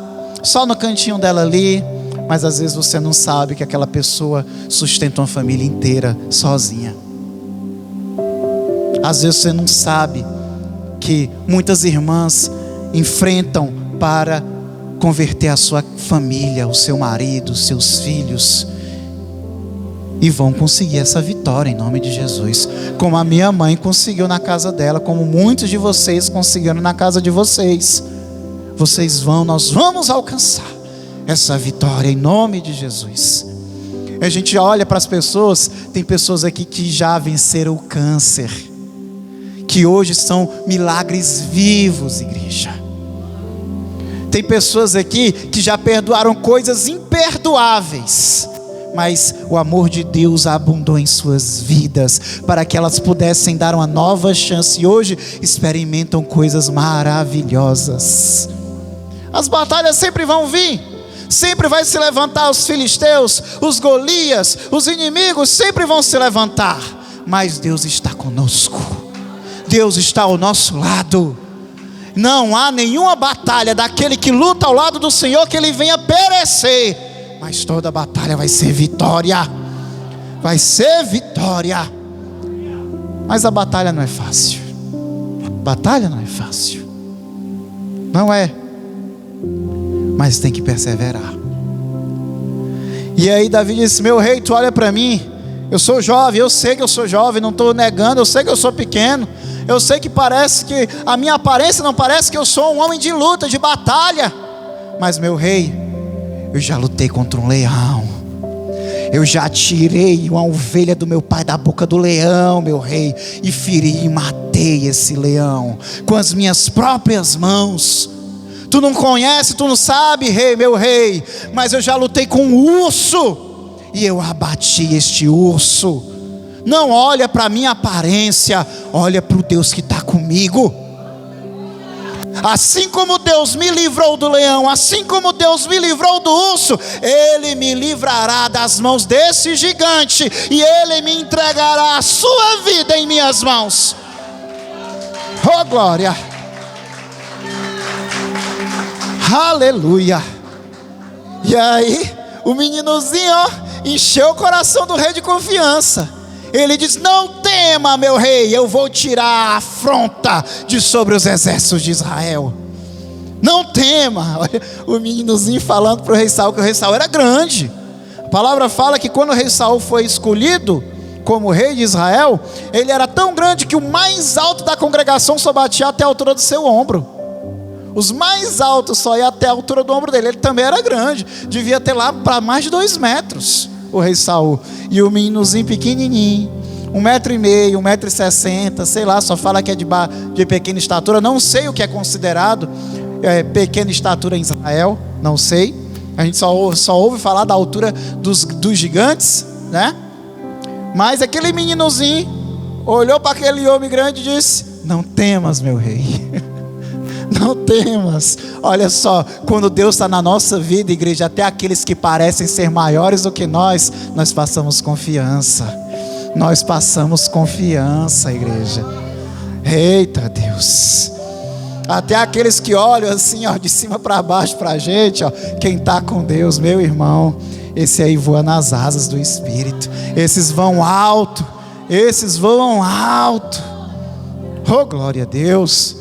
[SPEAKER 1] só no cantinho dela ali, mas às vezes você não sabe que aquela pessoa sustenta uma família inteira sozinha. Às vezes você não sabe que muitas irmãs enfrentam para converter a sua família, o seu marido, os seus filhos, e vão conseguir essa vitória em nome de Jesus, como a minha mãe conseguiu na casa dela, como muitos de vocês conseguiram na casa de vocês. Nós vamos alcançar essa vitória em nome de Jesus. A gente olha para as pessoas, tem pessoas aqui que já venceram o câncer, que hoje são milagres vivos, igreja. Tem pessoas aqui que já perdoaram coisas imperdoáveis, mas o amor de Deus abundou em suas vidas, para que elas pudessem dar uma nova chance, e hoje experimentam coisas maravilhosas. As batalhas sempre vão vir, sempre vai se levantar os filisteus, os Golias, os inimigos sempre vão se levantar, mas Deus está conosco, Deus está ao nosso lado. Não há nenhuma batalha daquele que luta ao lado do Senhor que ele venha perecer, mas toda batalha vai ser vitória. Vai ser vitória. Mas a batalha não é fácil. Batalha não é fácil. Não é. Mas tem que perseverar. E aí Davi disse: meu rei, tu olha para mim, eu sou jovem, eu sei que eu sou jovem, não estou negando, eu sei que eu sou pequeno, eu sei que parece que a minha aparência não parece que eu sou um homem de luta, de batalha, mas meu rei, eu já lutei contra um leão, eu já tirei uma ovelha do meu pai da boca do leão, meu rei, e feri e matei esse leão com as minhas próprias mãos. Tu não conhece, tu não sabe, rei, meu rei, mas eu já lutei com um urso e eu abati este urso. Não olha para a minha aparência, olha para o Deus que está comigo. Assim como Deus me livrou do leão, assim como Deus me livrou do urso, Ele me livrará das mãos desse gigante, e Ele me entregará a sua vida em minhas mãos. Oh glória! Aleluia! E aí, o meninozinho, encheu o coração do rei de confiança. Ele diz: não tema, meu rei, eu vou tirar a afronta de sobre os exércitos de Israel. Não tema. Olha, o meninozinho falando para o rei Saul, que o rei Saul era grande. A palavra fala que quando o rei Saul foi escolhido como rei de Israel, ele era tão grande que o mais alto da congregação só batia até a altura do seu ombro. Os mais altos só iam até a altura do ombro dele. Ele também era grande, devia ter lá para mais de 2 metros, o rei Saul. E o meninozinho pequenininho, 1,5 m, 1,60 m, sei lá, só fala que é de pequena estatura. Não sei o que é considerado pequena estatura em Israel, não sei. A gente só ouve falar da altura dos gigantes, né? Mas aquele meninozinho olhou para aquele homem grande e disse: não temas, meu rei. Não temas. Olha só, quando Deus está na nossa vida, igreja, até aqueles que parecem ser maiores do que nós passamos confiança. Nós passamos confiança, igreja. Eita Deus. Até aqueles que olham assim, de cima para baixo para a gente, quem está com Deus, meu irmão, esse aí voa nas asas do Espírito. Esses vão alto. Oh glória a Deus.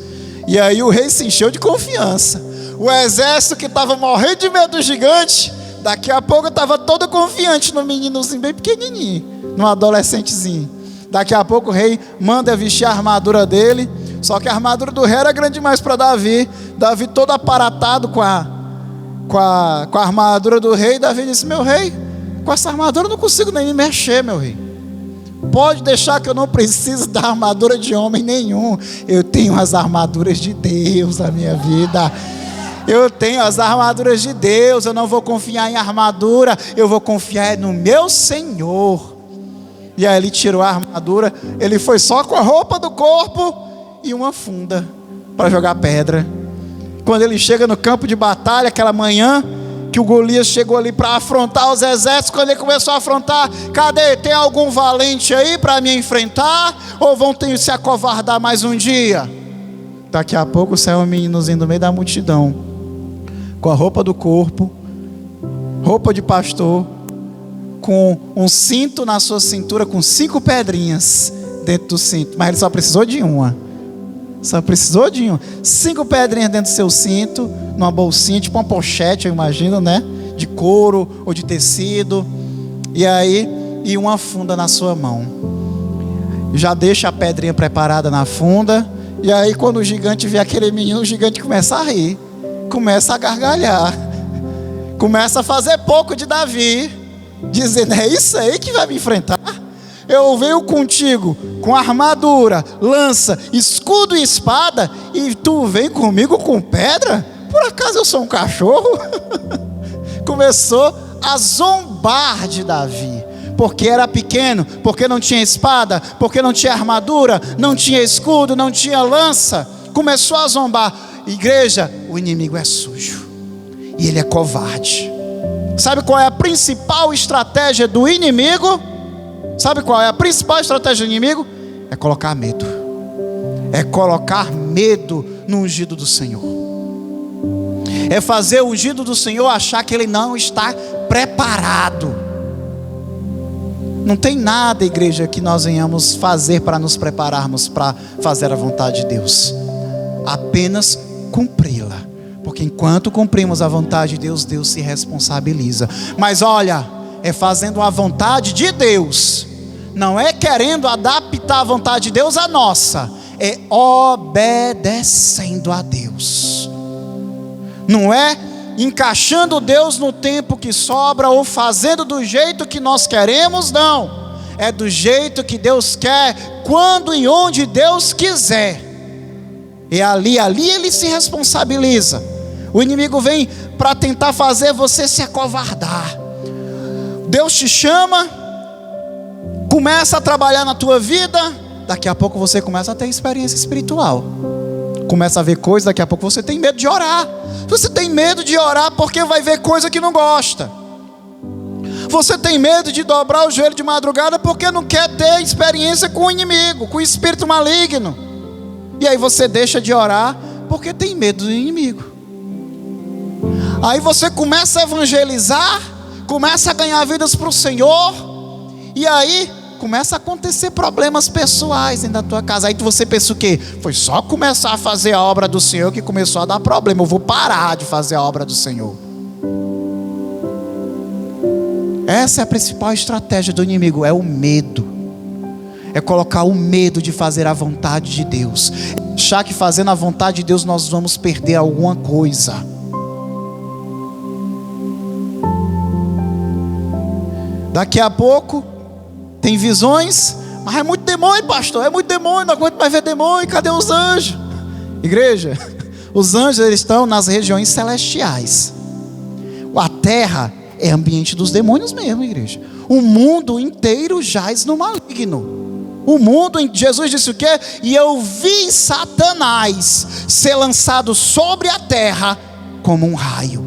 [SPEAKER 1] E aí o rei se encheu de confiança. O exército que estava morrendo de medo do gigante, daqui a pouco estava todo confiante no meninozinho bem pequenininho, no adolescentezinho. Daqui a pouco o rei manda vestir a armadura dele. Só que a armadura do rei era grande demais para Davi. Davi todo aparatado com a armadura do rei. Davi disse: meu rei, com essa armadura eu não consigo nem me mexer, meu rei. Pode deixar que eu não preciso da armadura de homem nenhum. Eu tenho as armaduras de Deus na minha vida. Eu tenho as armaduras de Deus. Eu não vou confiar em armadura, eu vou confiar no meu Senhor. E aí ele tirou a armadura. Ele foi só com a roupa do corpo e uma funda para jogar pedra. Quando ele chega no campo de batalha, aquela manhã que o Golias chegou ali para afrontar os exércitos, quando ele começou a afrontar: cadê? Tem algum valente aí para me enfrentar? Ou vão ter que se acovardar mais um dia? Daqui a pouco saiu um meninozinho do meio da multidão, com a roupa do corpo, roupa de pastor, com um cinto na sua cintura, com 5 pedrinhas dentro do cinto. Mas ele só precisou de uma. 5 pedrinhas dentro do seu cinto, numa bolsinha, tipo uma pochete, eu imagino, né? De couro ou de tecido. E uma funda na sua mão. Já deixa a pedrinha preparada na funda. E aí quando o gigante vê aquele menino, o gigante começa a rir, começa a gargalhar, começa a fazer pouco de Davi, dizendo: é isso aí que vai me enfrentar? Eu venho contigo com armadura, lança, escudo e espada, e tu vem comigo com pedra? Por acaso eu sou um cachorro? Começou a zombar de Davi, porque era pequeno, porque não tinha espada, porque não tinha armadura, não tinha escudo, não tinha lança. Começou a zombar. Igreja, o inimigo é sujo e ele é covarde. Sabe qual é a principal estratégia do inimigo? Sabe qual é a principal estratégia do inimigo? É colocar medo. É colocar medo no ungido do Senhor. É fazer o ungido do Senhor achar que ele não está preparado. Não tem nada, igreja, que nós venhamos fazer para nos prepararmos para fazer a vontade de Deus. Apenas cumpri-la. Porque enquanto cumprimos a vontade de Deus, Deus se responsabiliza. Mas olha, é fazendo a vontade de Deus. Não é querendo adaptar a vontade de Deus à nossa. É obedecendo a Deus. Não é encaixando Deus no tempo que sobra ou fazendo do jeito que nós queremos, não. É do jeito que Deus quer, quando e onde Deus quiser. E ali Ele se responsabiliza. O inimigo vem para tentar fazer você se acovardar. Deus te chama, começa a trabalhar na tua vida, daqui a pouco você começa a ter experiência espiritual. Começa a ver coisas, daqui a pouco você tem medo de orar. Você tem medo de orar porque vai ver coisa que não gosta. Você tem medo de dobrar o joelho de madrugada porque não quer ter experiência com o inimigo, com o espírito maligno. E aí você deixa de orar porque tem medo do inimigo. Aí você começa a evangelizar, começa a ganhar vidas para o Senhor, e aí começa a acontecer problemas pessoais dentro da tua casa. Aí você pensa o quê? Foi só começar a fazer a obra do Senhor que começou a dar problema. Eu vou parar de fazer a obra do Senhor. Essa é a principal estratégia do inimigo, é o medo. É colocar o medo de fazer a vontade de Deus. Achar que fazendo a vontade de Deus nós vamos perder alguma coisa. Daqui a pouco tem visões, mas é muito demônio, pastor, é muito demônio, não aguento mais ver demônio, cadê os anjos? Igreja, os anjos eles estão nas regiões celestiais. A terra é ambiente dos demônios mesmo, igreja. O mundo inteiro jaz no maligno. O mundo, Jesus disse o quê? E eu vi Satanás ser lançado sobre a terra como um raio.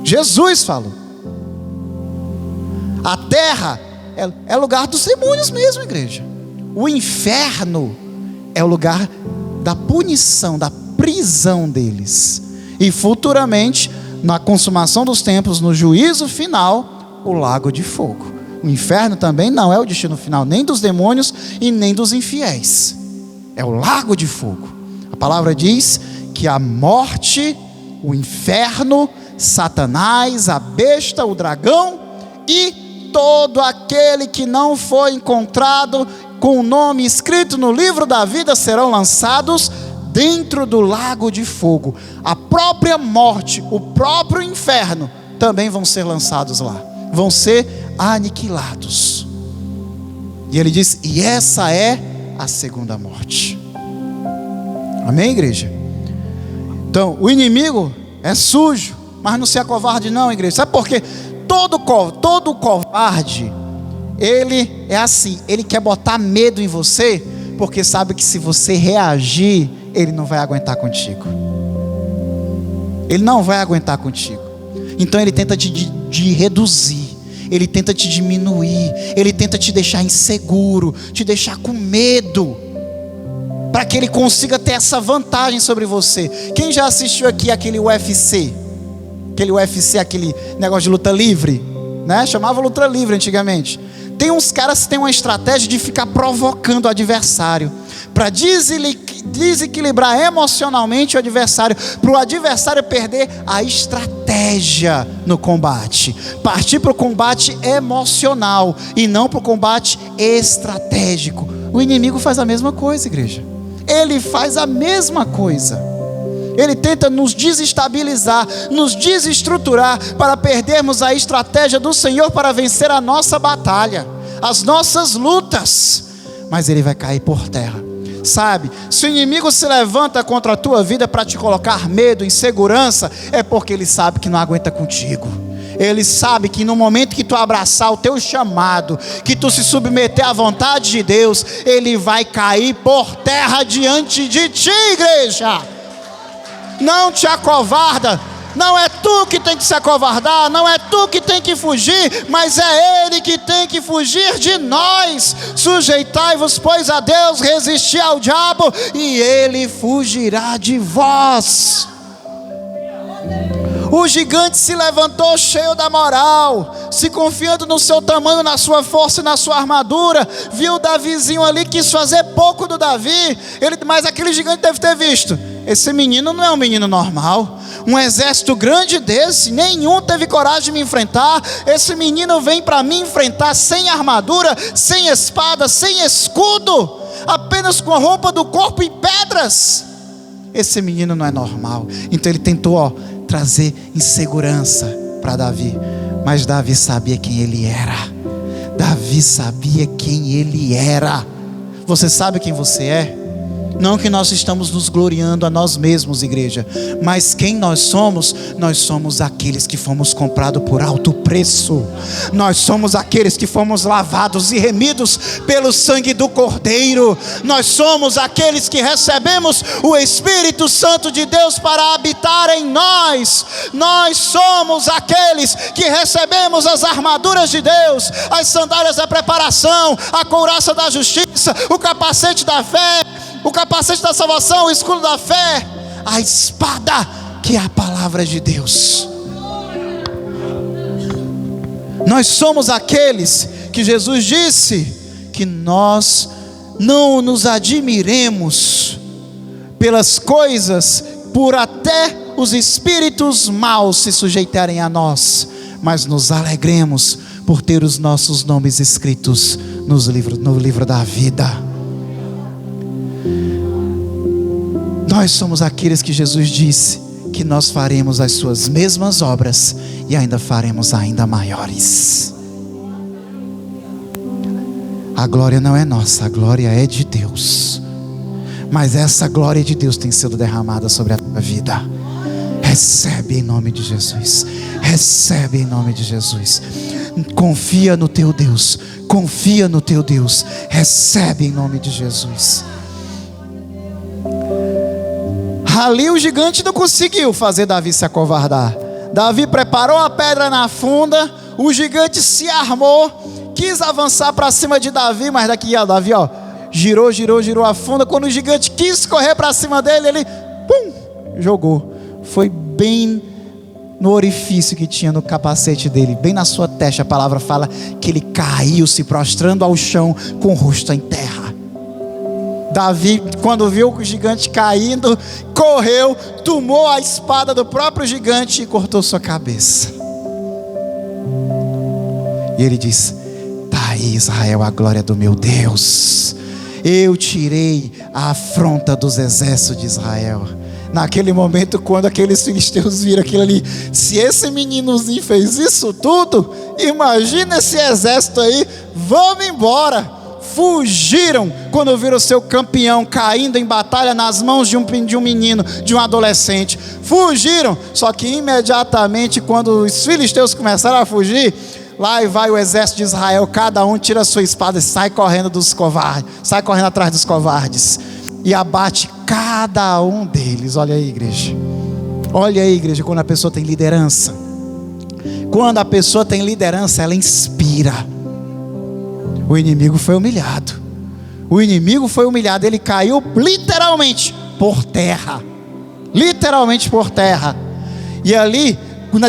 [SPEAKER 1] Jesus falou. A terra é lugar dos demônios mesmo, igreja. O inferno é o lugar da punição, da prisão deles. E futuramente, na consumação dos tempos, no juízo final, o lago de fogo. O inferno também não é o destino final, nem dos demônios e nem dos infiéis. É o lago de fogo. A palavra diz que a morte, o inferno, Satanás, a besta, o dragão e todo aquele que não foi encontrado com o nome escrito no livro da vida serão lançados dentro do lago de fogo. A própria morte, o próprio inferno também vão ser lançados lá, vão ser aniquilados. E ele diz, e essa é a segunda morte. Amém, igreja? Então, o inimigo é sujo, mas não se acovarde não, igreja. Sabe por quê? Todo covarde, ele é assim, ele quer botar medo em você, porque sabe que se você reagir, ele não vai aguentar contigo. Ele não vai aguentar contigo. Então ele tenta te reduzir, ele tenta te diminuir, ele tenta te deixar inseguro, te deixar com medo, para que ele consiga ter essa vantagem sobre você. Quem já assistiu aqui aquele UFC? Aquele negócio de luta livre, né? Chamava luta livre antigamente. Tem uns caras que têm uma estratégia de ficar provocando o adversário, para desequilibrar emocionalmente o adversário, para o adversário perder a estratégia no combate, partir para o combate emocional e não para o combate estratégico. O inimigo faz a mesma coisa, igreja. Ele faz a mesma coisa. Ele tenta nos desestabilizar, nos desestruturar, para perdermos a estratégia do Senhor para vencer a nossa batalha, as nossas lutas. Mas ele vai cair por terra. Sabe, se o inimigo se levanta contra a tua vida para te colocar medo, insegurança, é porque ele sabe que não aguenta contigo. Ele sabe que no momento que tu abraçar o teu chamado, que tu se submeter à vontade de Deus, ele vai cair por terra diante de ti, igreja. Não te acovarda. Não é tu que tem que se acovardar, não é tu que tem que fugir, mas é Ele que tem que fugir de nós. Sujeitai-vos, pois, a Deus, resistir ao diabo, e Ele fugirá de vós. O gigante se levantou cheio da moral, se confiando no seu tamanho, na sua força e na sua armadura. Viu o Davizinho ali, quis fazer pouco do Davi. Mas aquele gigante deve ter visto: esse menino não é um menino normal. Um exército grande desse, nenhum teve coragem de me enfrentar. Esse menino vem para me enfrentar sem armadura, sem espada, sem escudo, apenas com a roupa do corpo e pedras. Esse menino não é normal. Então ele tentou trazer insegurança para Davi. Mas Davi sabia quem ele era. Davi sabia quem ele era. Você sabe quem você é? Não que nós estamos nos gloriando a nós mesmos, igreja, mas quem nós somos aqueles que fomos comprados por alto preço. Nós somos aqueles que fomos lavados e remidos pelo sangue do Cordeiro. Nós somos aqueles que recebemos o Espírito Santo de Deus para habitar em nós. Nós somos aqueles que recebemos as armaduras de Deus, as sandálias da preparação, a couraça da justiça, o capacete da fé, o capacete da salvação, o escudo da fé, a espada que é a palavra de Deus. Nós somos aqueles que Jesus disse que nós não nos admiremos pelas coisas, por até os espíritos maus se sujeitarem a nós, mas nos alegremos por ter os nossos nomes escritos no livro da vida. Nós somos aqueles que Jesus disse que nós faremos as suas mesmas obras e ainda faremos ainda maiores. A glória não é nossa, a glória é de Deus. Mas essa glória de Deus tem sido derramada sobre a tua vida. Recebe em nome de Jesus. Recebe em nome de Jesus. Confia no teu Deus. Confia no teu Deus. Recebe em nome de Jesus. Ali o gigante não conseguiu fazer Davi se acovardar. Davi preparou a pedra na funda. O gigante se armou, quis avançar para cima de Davi, mas daqui Davi girou a funda. Quando o gigante quis correr para cima dele, ele jogou. Foi bem no orifício que tinha no capacete dele, bem na sua testa. A palavra fala que ele caiu, se prostrando ao chão com o rosto em terra. Davi, quando viu o gigante caindo, correu, tomou a espada do próprio gigante e cortou sua cabeça. E ele diz: está aí, Israel, a glória do meu Deus. Eu tirei a afronta dos exércitos de Israel. Naquele momento, quando aqueles filisteus viram aquilo ali, se esse meninozinho fez isso tudo, imagina esse exército aí, vamos embora. Fugiram quando viram seu campeão caindo em batalha nas mãos de um menino, de um adolescente. Fugiram, só que imediatamente quando os filisteus começaram a fugir, lá vai o exército de Israel, cada um tira a sua espada e sai correndo dos covardes, sai correndo atrás dos covardes e abate cada um deles. Olha aí, igreja. Olha aí, igreja, quando a pessoa tem liderança. Quando a pessoa tem liderança, ela inspira. O inimigo foi humilhado. O inimigo foi humilhado. Ele caiu literalmente por terra. Literalmente por terra. E ali,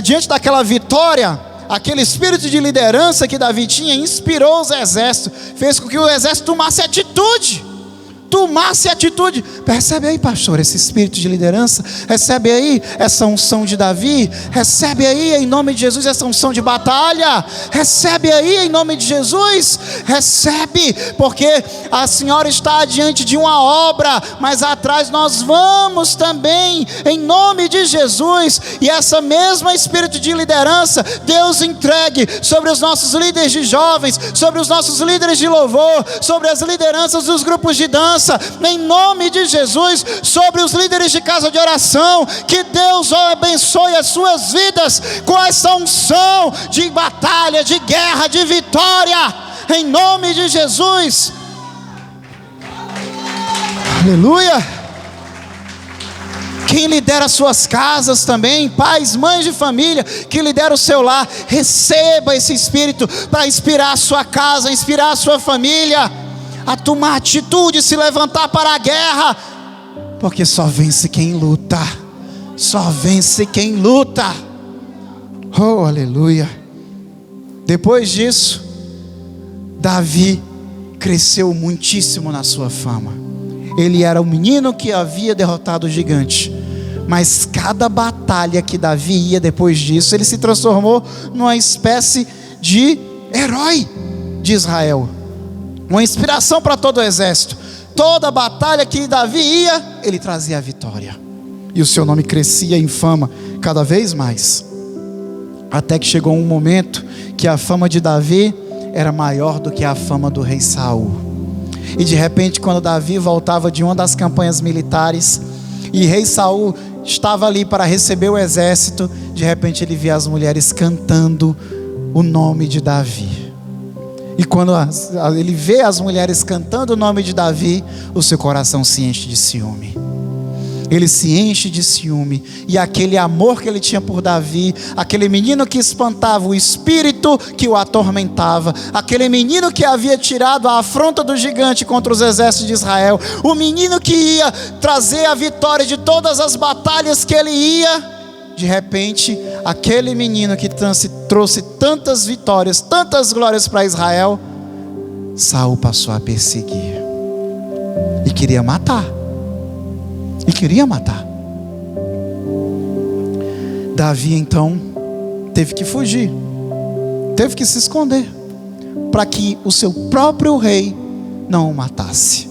[SPEAKER 1] diante daquela vitória, aquele espírito de liderança que Davi tinha inspirou os exércitos, fez com que o exército tomasse atitude. Percebe aí, pastor, esse espírito de liderança? Recebe aí essa unção de Davi? Recebe aí em nome de Jesus essa unção de batalha? Recebe aí em nome de Jesus? Recebe, porque a senhora está diante de uma obra, mas atrás nós vamos também em nome de Jesus. E essa mesma espírito de liderança Deus entregue sobre os nossos líderes de jovens, sobre os nossos líderes de louvor, sobre as lideranças dos grupos de dança, em nome de Jesus, sobre os líderes de casa de oração. Que Deus abençoe as suas vidas com essa unção de batalha, de guerra, de vitória, em nome de Jesus. Aleluia. Quem lidera suas casas também, pais, mães de família, que lidera o seu lar, receba esse espírito para inspirar a sua casa, inspirar a sua família a tomar atitude, se levantar para a guerra, porque só vence quem luta. Só vence quem luta. Oh, aleluia. Depois disso, Davi cresceu muitíssimo na sua fama. Ele era o menino que havia derrotado o gigante. Mas cada batalha que Davi ia depois disso, ele se transformou numa espécie de herói de Israel. Uma inspiração para todo o exército. Toda batalha que Davi ia, ele trazia a vitória. E o seu nome crescia em fama cada vez mais. Até que chegou um momento que a fama de Davi era maior do que a fama do rei Saul. E de repente, quando Davi voltava de uma das campanhas militares, e rei Saul estava ali para receber o exército, de repente ele via as mulheres cantando o nome de Davi. E quando ele vê as mulheres cantando o nome de Davi, o seu coração se enche de ciúme. Ele se enche de ciúme, e aquele amor que ele tinha por Davi, aquele menino que espantava o espírito que o atormentava, aquele menino que havia tirado a afronta do gigante contra os exércitos de Israel, o menino que ia trazer a vitória de todas as batalhas que ele ia, de repente, aquele menino que trouxe tantas vitórias, tantas glórias para Israel, Saul passou a perseguir, e queria matar. Davi então teve que fugir, teve que se esconder, para que o seu próprio rei não o matasse.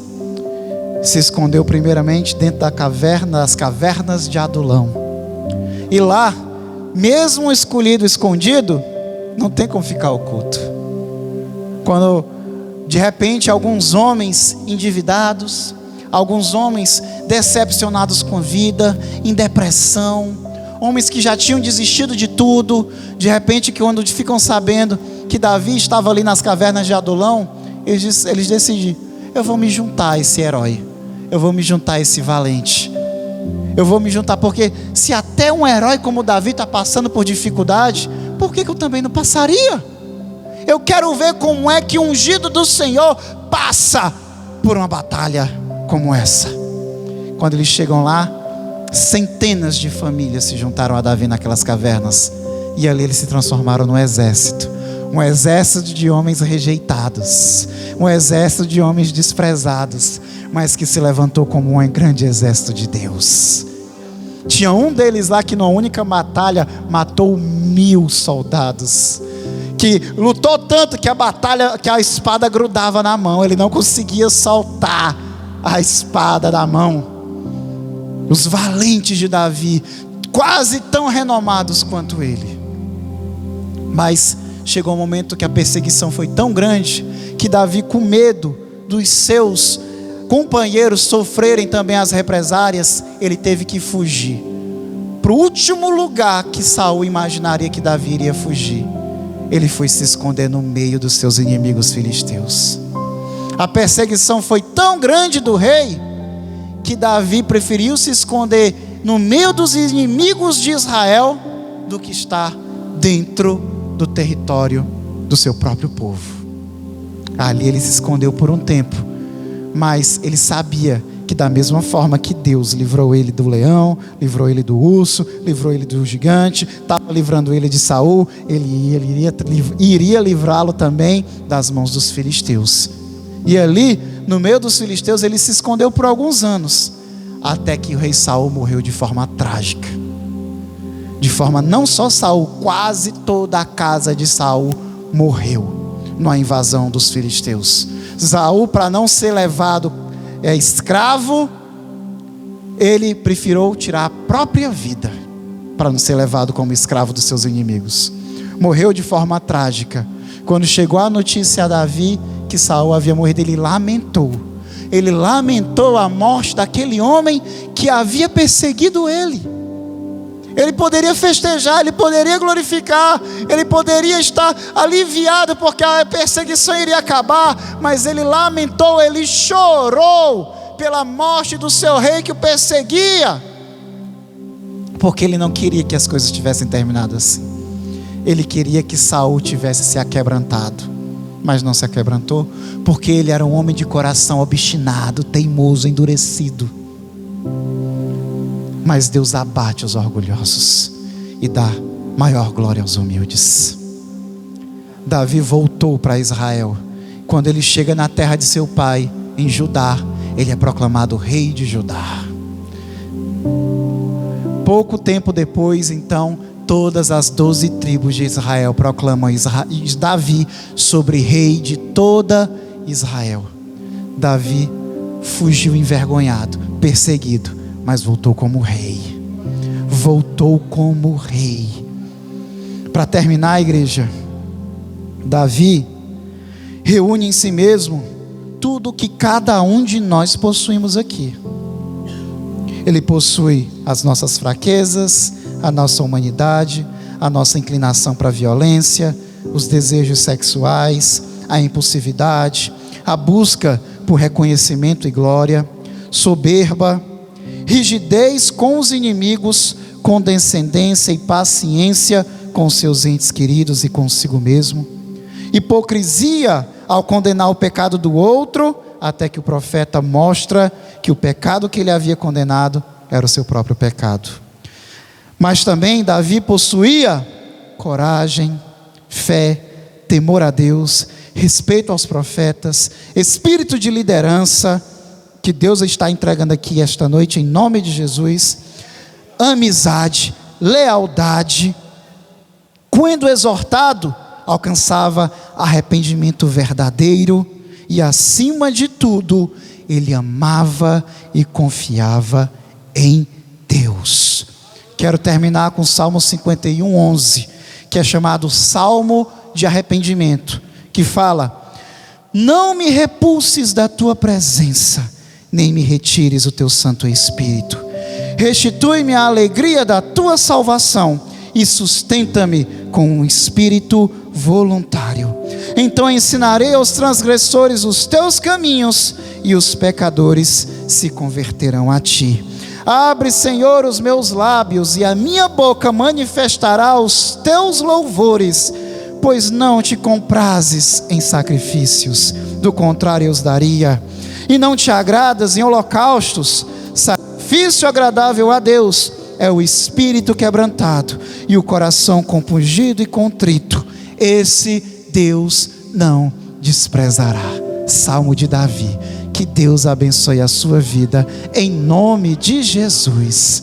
[SPEAKER 1] Se escondeu primeiramente dentro das cavernas de Adulão. E lá, mesmo escondido, não tem como ficar oculto. Quando de repente alguns homens endividados, alguns homens decepcionados com a vida, em depressão, homens que já tinham desistido de tudo, de repente, quando ficam sabendo que Davi estava ali nas cavernas de Adulão, eles decidem: eu vou me juntar a esse herói, eu vou me juntar a esse valente, eu vou me juntar, porque se até um herói como Davi está passando por dificuldade, por que eu também não passaria? Eu quero ver como é que o ungido do Senhor passa por uma batalha como essa. Quando eles chegam lá, centenas de famílias se juntaram a Davi naquelas cavernas, e ali eles se transformaram num exército, um exército de homens rejeitados, um exército de homens desprezados, mas que se levantou como um grande exército de Deus. Tinha um deles lá que numa única batalha matou 1000 soldados, que lutou tanto que a espada grudava na mão, ele não conseguia soltar a espada da mão. Os valentes de Davi, quase tão renomados quanto ele. Mas chegou um momento que a perseguição foi tão grande, que Davi, com medo dos seus companheiros sofrerem também as represárias, ele teve que fugir para o último lugar que Saul imaginaria que Davi iria fugir. Ele foi se esconder no meio dos seus inimigos filisteus. A perseguição foi tão grande do rei, que Davi preferiu se esconder no meio dos inimigos de Israel, do que estar dentro do território do seu próprio povo. Ali ele se escondeu por um tempo, mas ele sabia que da mesma forma que Deus livrou ele do leão, livrou ele do urso, livrou ele do gigante, estava livrando ele de Saul, ele iria livrá-lo também das mãos dos filisteus. E ali, no meio dos filisteus, ele se escondeu por alguns anos, até que o rei Saul morreu de forma trágica. De forma, não só Saul, quase toda a casa de Saul morreu numa invasão dos filisteus. Saul, para não ser levado escravo, ele preferiu tirar a própria vida, para não ser levado como escravo dos seus inimigos. Morreu de forma trágica. Quando chegou a notícia a Davi que Saul havia morrido, ele lamentou a morte daquele homem que havia perseguido ele. Ele poderia festejar, ele poderia glorificar, ele poderia estar aliviado porque a perseguição iria acabar, mas ele lamentou, ele chorou pela morte do seu rei que o perseguia, porque ele não queria que as coisas tivessem terminado assim. Ele queria que Saul tivesse se aquebrantado, mas não se aquebrantou, porque ele era um homem de coração obstinado, teimoso, endurecido. Mas Deus abate os orgulhosos e dá maior glória aos humildes. Davi voltou para Israel. Quando ele chega na terra de seu pai, em Judá, ele é proclamado rei de Judá. Pouco tempo depois, então, todas as 12 tribos de Israel proclamam Davi sobre rei de toda Israel. Davi fugiu envergonhado, perseguido, mas voltou como rei. Voltou como rei. Para terminar, igreja, Davi reúne em si mesmo tudo que cada um de nós possuímos aqui. Ele possui as nossas fraquezas, a nossa humanidade, a nossa inclinação para a violência, os desejos sexuais, a impulsividade, a busca por reconhecimento e glória, soberba, rigidez com os inimigos, condescendência e paciência com seus entes queridos e consigo mesmo, hipocrisia ao condenar o pecado do outro, até que o profeta mostra que o pecado que ele havia condenado era o seu próprio pecado. Mas também Davi possuía coragem, fé, temor a Deus, respeito aos profetas, espírito de liderança, que Deus está entregando aqui esta noite em nome de Jesus, amizade, lealdade. Quando exortado, alcançava arrependimento verdadeiro e, acima de tudo, ele amava e confiava em Deus. Quero terminar com o Salmo 51:11, que é chamado Salmo de Arrependimento, que fala: não me repulses da tua presença, nem me retires o teu Santo Espírito. Restitui-me a alegria da tua salvação e sustenta-me com um espírito voluntário. Então ensinarei aos transgressores os teus caminhos, e os pecadores se converterão a ti. Abre, Senhor, os meus lábios, e a minha boca manifestará os teus louvores, pois não te comprazes em sacrifícios, do contrário eu os daria. E não te agradas em holocaustos. Sacrifício agradável a Deus é o espírito quebrantado e o coração compungido e contrito. Esse Deus não desprezará. Salmo de Davi. Que Deus abençoe a sua vida em nome de Jesus.